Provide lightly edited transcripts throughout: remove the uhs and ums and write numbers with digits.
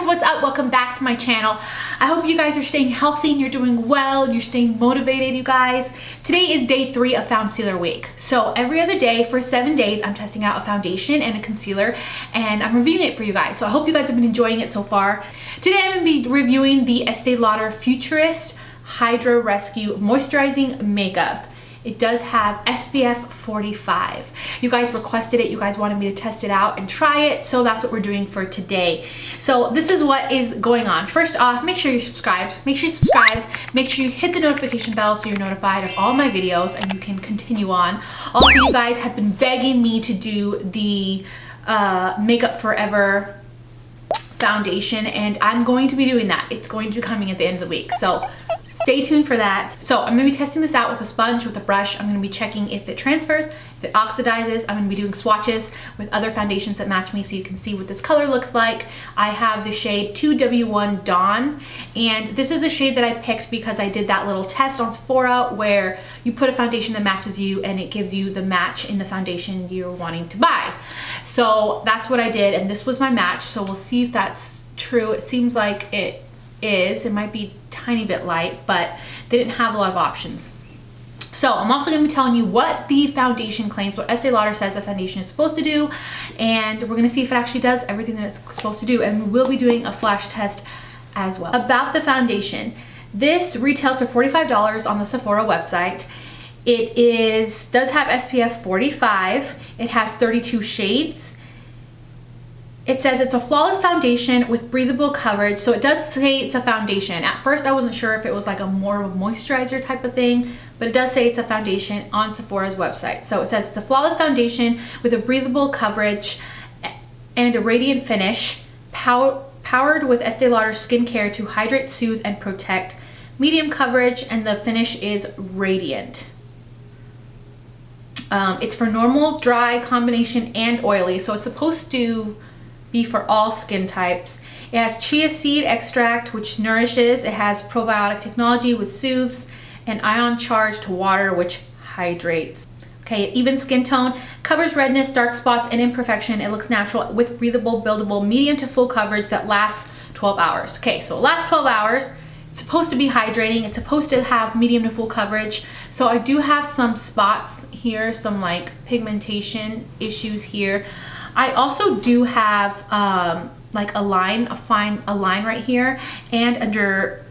guys, what's up? Welcome back to my channel. I hope you guys are staying healthy and you're doing well and you're staying motivated, you guys. Today is day 3 of Concealer Week. So every other day for 7 days, I'm testing out a foundation and a concealer and I'm reviewing it for you guys. So I hope you guys have been enjoying it so far. Today I'm going to be reviewing the Estee Lauder Futurist Hydra Rescue Moisturizing Makeup. It does have SPF 45. You guys requested it. You guys wanted me to test it out and try it. So that's what we're doing for today. So this is what is going on. First off, make sure you're subscribed. Make sure you're subscribed. Make sure you hit the notification bell so you're notified of all my videos and you can continue on. Also, you guys have been begging me to do the Makeup Forever foundation and I'm going to be doing that. It's going to be coming at the end of the week. So stay tuned for that. So I'm going to be testing this out with a sponge, with a brush. I'm going to be checking if it transfers, if it oxidizes. I'm going to be doing swatches with other foundations that match me so you can see what this color looks like. I have the shade 2W1 Dawn, and this is a shade that I picked because I did that little test on Sephora where you put a foundation that matches you and it gives you the match in the foundation you're wanting to buy. So that's what I did, and this was my match. So we'll see if that's true. It seems like it is. It might be a tiny bit light, but they didn't have a lot of options. So I'm also going to be telling you what the foundation claims, what Estee Lauder says the foundation is supposed to do, and we're going to see if it actually does everything that it's supposed to do, and we will be doing a flash test as well. About the foundation, this retails for $45 on the Sephora website. It does have SPF 45. It has 32 shades. It says it's a flawless foundation with breathable coverage. So it does say it's a foundation. At first I wasn't sure if it was like a more of a moisturizer type of thing, but it does say it's a foundation on Sephora's website. So it says it's a flawless foundation with a breathable coverage and a radiant finish, powered with Estee Lauder skincare to hydrate, soothe, and protect. Medium coverage, and the finish is radiant. It's for normal, dry, combination, and oily. So it's supposed to be for all skin types. It has chia seed extract, which nourishes. It has probiotic technology, which soothes, and ion charged water, which hydrates. Okay, even skin tone, covers redness, dark spots, and imperfection. It looks natural with breathable, buildable, medium to full coverage that lasts 12 hours. Okay, so it lasts 12 hours. It's supposed to be hydrating. It's supposed to have medium to full coverage. So I do have some spots here, some like pigmentation issues here. I also do have like a line right here, and under,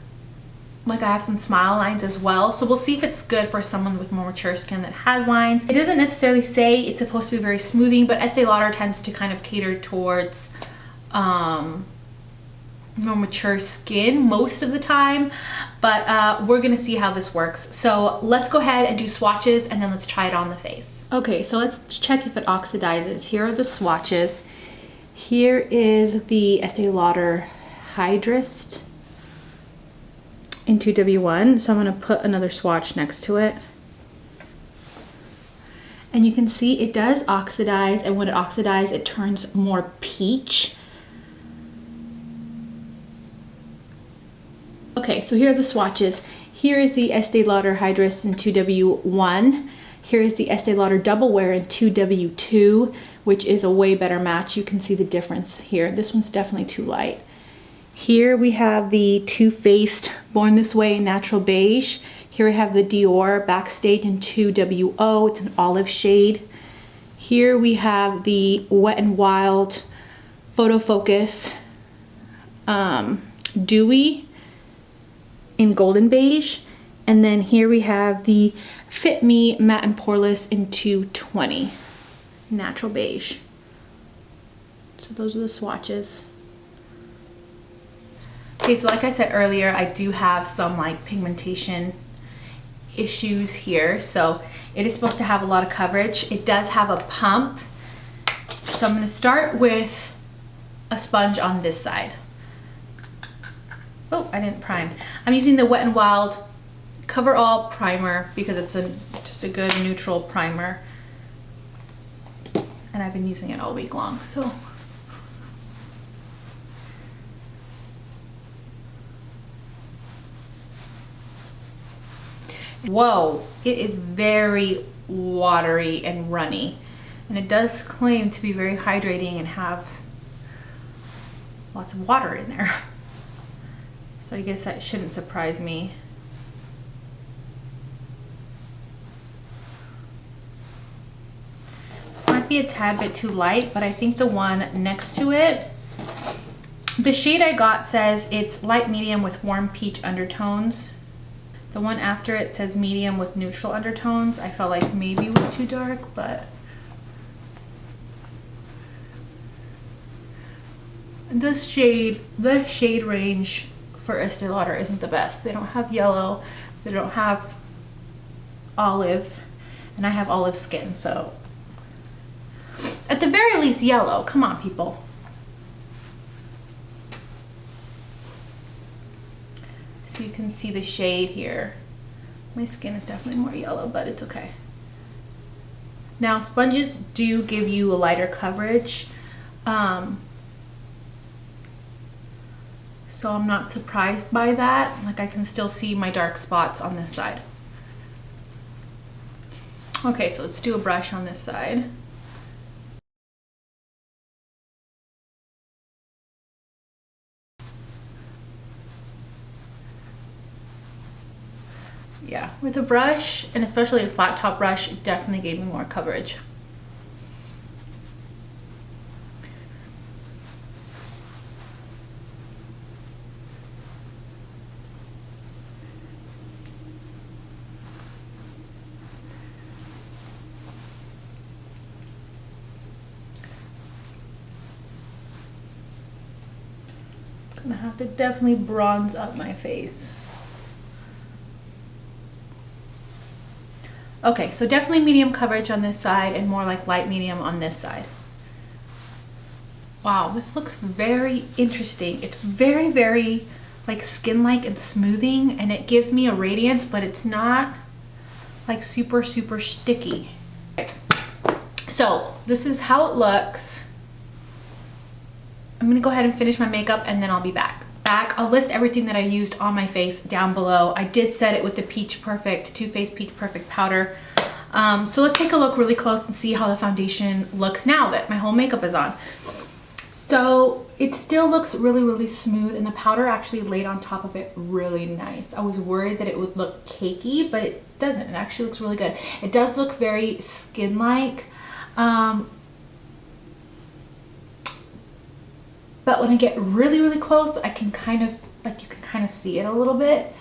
like, I have some smile lines as well. So we'll see if it's good for someone with more mature skin that has lines. It doesn't necessarily say it's supposed to be very smoothing, but Estee Lauder tends to kind of cater towards more mature skin most of the time, but we're gonna see how this works. So let's go ahead and do swatches and then let's try it on the face. Okay, so let's check if it oxidizes. Here are the swatches. Here is the Estee Lauder Hydrist in 2W1. So I'm gonna put another swatch next to it. And you can see it does oxidize, and when it oxidizes, it turns more peach. Okay, so here are the swatches. Here is the Estee Lauder Hydrist in 2W1. Here is the Estee Lauder Double Wear in 2W2, which is a way better match. You can see the difference here. This one's definitely too light. Here we have the Too Faced Born This Way Natural Beige. Here we have the Dior Backstage in 2WO. It's an olive shade. Here we have the Wet n Wild Photo Focus Dewy in golden beige, and then here we have the Fit Me Matte and Poreless in 220 natural beige. So those are the swatches. Okay, so like I said earlier, I do have some like pigmentation issues here. So it is supposed to have a lot of coverage. It does have a pump. So I'm going to start with a sponge on this side. Oh, I didn't prime. I'm using the Wet n Wild Cover All Primer because it's just a good neutral primer. And I've been using it all week long, so. Whoa, it is very watery and runny. And it does claim to be very hydrating and have lots of water in there. So I guess that shouldn't surprise me. This might be a tad bit too light, but I think the one next to it, the shade I got says it's light medium with warm peach undertones. The one after it says medium with neutral undertones. I felt like maybe it was too dark, but the shade range for Estee Lauder isn't the best. They don't have yellow, they don't have olive, and I have olive skin, so at the very least yellow. Come on, people. So you can see the shade here. My skin is definitely more yellow, but it's okay. Now sponges do give you a lighter coverage, so I'm not surprised by that. Like, I can still see my dark spots on this side. Okay, so let's do a brush on this side. Yeah, with a brush, and especially a flat top brush, it definitely gave me more coverage. I'm gonna have to definitely bronze up my face. Okay, so definitely medium coverage on this side and more like light medium on this side. Wow, this looks very interesting. It's very, very like skin-like and smoothing, and it gives me a radiance, but it's not like super, super sticky. Okay. So this is how it looks. I'm gonna go ahead and finish my makeup and then I'll be back. I'll list everything that I used on my face down below. I did set it with the Peach Perfect, Too Faced Peach Perfect powder. So let's take a look really close and see how the foundation looks now that my whole makeup is on. So it still looks really, really smooth, and the powder actually laid on top of it really nice. I was worried that it would look cakey, but it doesn't. It actually looks really good. It does look very skin-like. But when I get really, really close, I can kind of, like, you can kind of see it a little bit.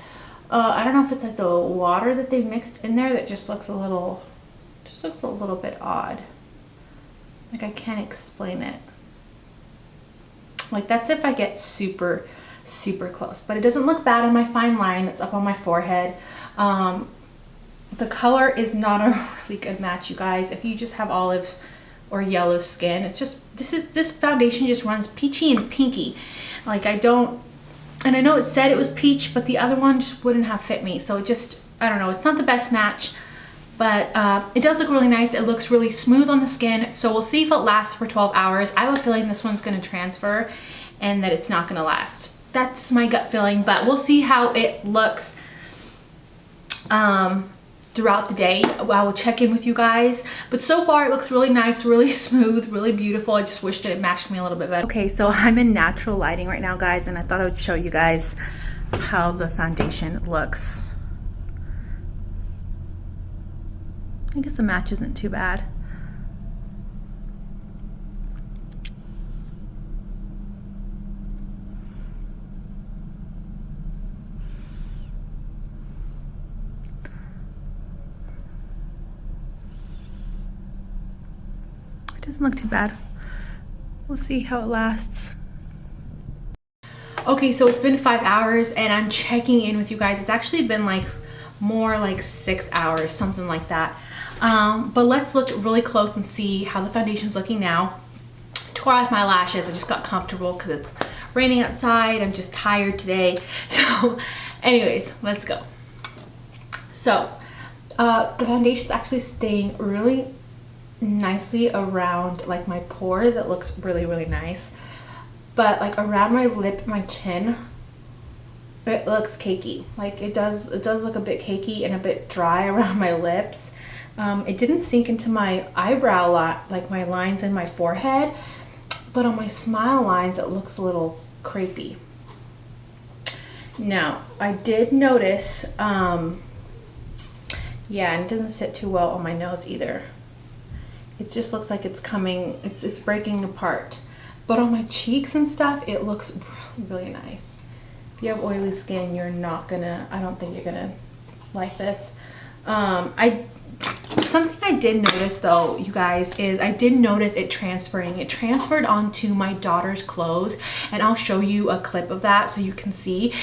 I don't know if it's like the water that they mixed in there that just looks a little bit odd. Like, I can't explain it. Like, that's if I get super, super close. But it doesn't look bad on my fine line that's up on my forehead. The color is not a really good match, you guys. If you just have olive or yellow skin, it's just, this foundation just runs peachy and pinky. Like, I don't, and I know it said it was peach, but the other one just wouldn't have fit me. So it just, I don't know, it's not the best match, but it does look really nice. It looks really smooth on the skin. So we'll see if it lasts for 12 hours. I have a feeling this one's gonna transfer and that it's not gonna last. That's my gut feeling, but we'll see how it looks throughout the day. I will check in with you guys, but so far it looks really nice, really smooth, really beautiful. I just wish that it matched me a little bit better. Okay, so I'm in natural lighting right now, guys, and I thought I would show you guys how the foundation looks. I guess the match isn't too bad. Doesn't look too bad. We'll see how it lasts. Okay, so it's been 5 hours and I'm checking in with you guys. It's actually been like more like 6 hours, something like that. But let's look really close and see how the foundation's looking now. Tore off my lashes. I just got comfortable because it's raining outside. I'm just tired today. So anyways, let's go. So the foundation's actually staying really nicely around like my pores. It looks really, really nice, but like around my lip, my chin, it looks cakey. Like it does look a bit cakey and a bit dry around my lips. It didn't sink into my eyebrow lot, like my lines in my forehead, but on my smile lines, it looks a little crepey. Now, I did notice, yeah, and it doesn't sit too well on my nose either. It just looks like it's coming, it's breaking apart. But on my cheeks and stuff, it looks really, really nice. If you have oily skin, you're not gonna, I don't think you're gonna like this. Something I did notice though, you guys, is I did notice it transferring. It transferred onto my daughter's clothes, and I'll show you a clip of that so you can see.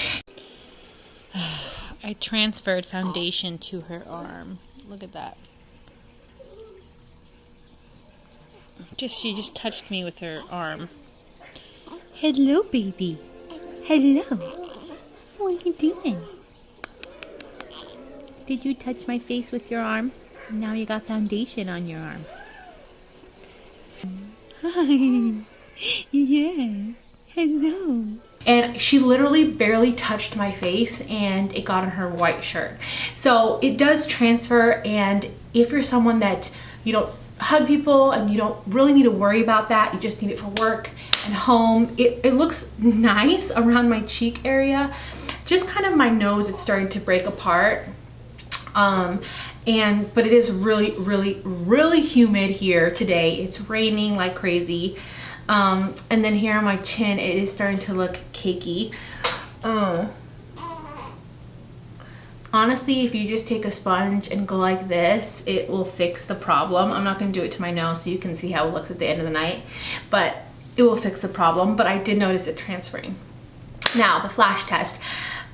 I transferred foundation to her arm. Look at that. She just touched me with her arm. Hello, baby. Hello. What are you doing? Did you touch my face with your arm? Now you got foundation on your arm. Hi. Yes. Hello. And she literally barely touched my face, and it got on her white shirt. So it does transfer, and if you're someone that you don't hug people and you don't really need to worry about that, you just need it for work and home, it looks nice around my cheek area. Just kind of my nose, it's starting to break apart. But it is really, really, really humid here today. It's raining like crazy. And then here on my chin, it is starting to look cakey. Honestly, if you just take a sponge and go like this, it will fix the problem. I'm not going to do it to my nose so you can see how it looks at the end of the night, but it will fix the problem. But I did notice it transferring. Now, the flash test.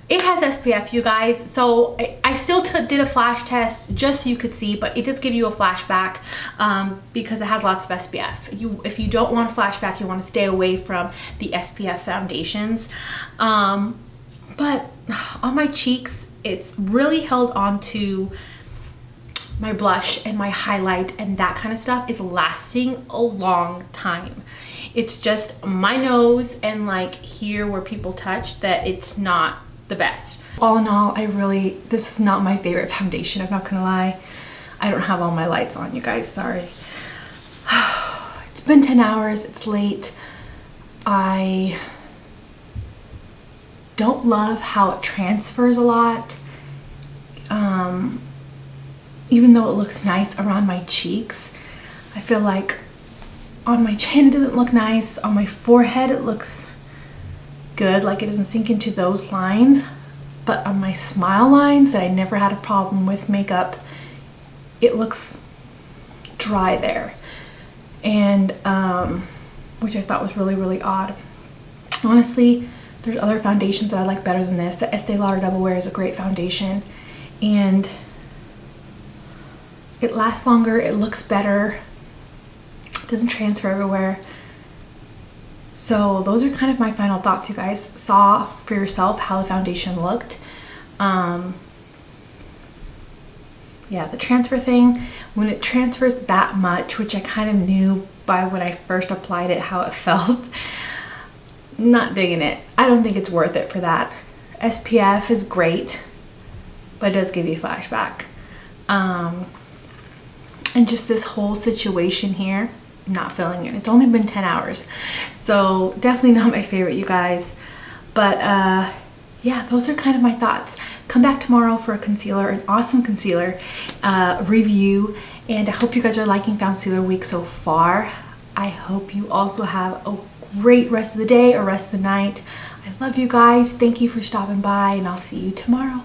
It has SPF, you guys, so I still did a flash test just so you could see, but it does give you a flashback because it has lots of SPF. If you don't want a flashback, you want to stay away from the SPF foundations. But on my cheeks, it's really held on to my blush and my highlight, and that kind of stuff is lasting a long time. It's just my nose and like here where people touch that it's not the best. All in all, this is not my favorite foundation, I'm not gonna lie. I don't have all my lights on, you guys, sorry. It's been 10 hours, it's late. I don't love how it transfers a lot. Even though it looks nice around my cheeks, I feel like on my chin it doesn't look nice. On my forehead it looks good, like it doesn't sink into those lines. But on my smile lines that I never had a problem with makeup, it looks dry there. And which I thought was really, really odd. Honestly, there's other foundations that I like better than this. The Estee Lauder Double Wear is a great foundation, and it lasts longer, it looks better, it doesn't transfer everywhere. So those are kind of my final thoughts. You guys saw for yourself how the foundation looked. Yeah, the transfer thing, when it transfers that much, which I kind of knew by when I first applied it how it felt, not digging it. I don't think it's worth it for that. SPF is great, but it does give you a flashback. And just this whole situation here, I'm not feeling it. It's only been 10 hours, so definitely not my favorite, you guys. But yeah, those are kind of my thoughts. Come back tomorrow for a concealer, an awesome concealer review, and I hope you guys are liking Foundsealer Week so far. I hope you also have a great rest of the day or rest of the night. I love you guys. Thank you for stopping by, and I'll see you tomorrow.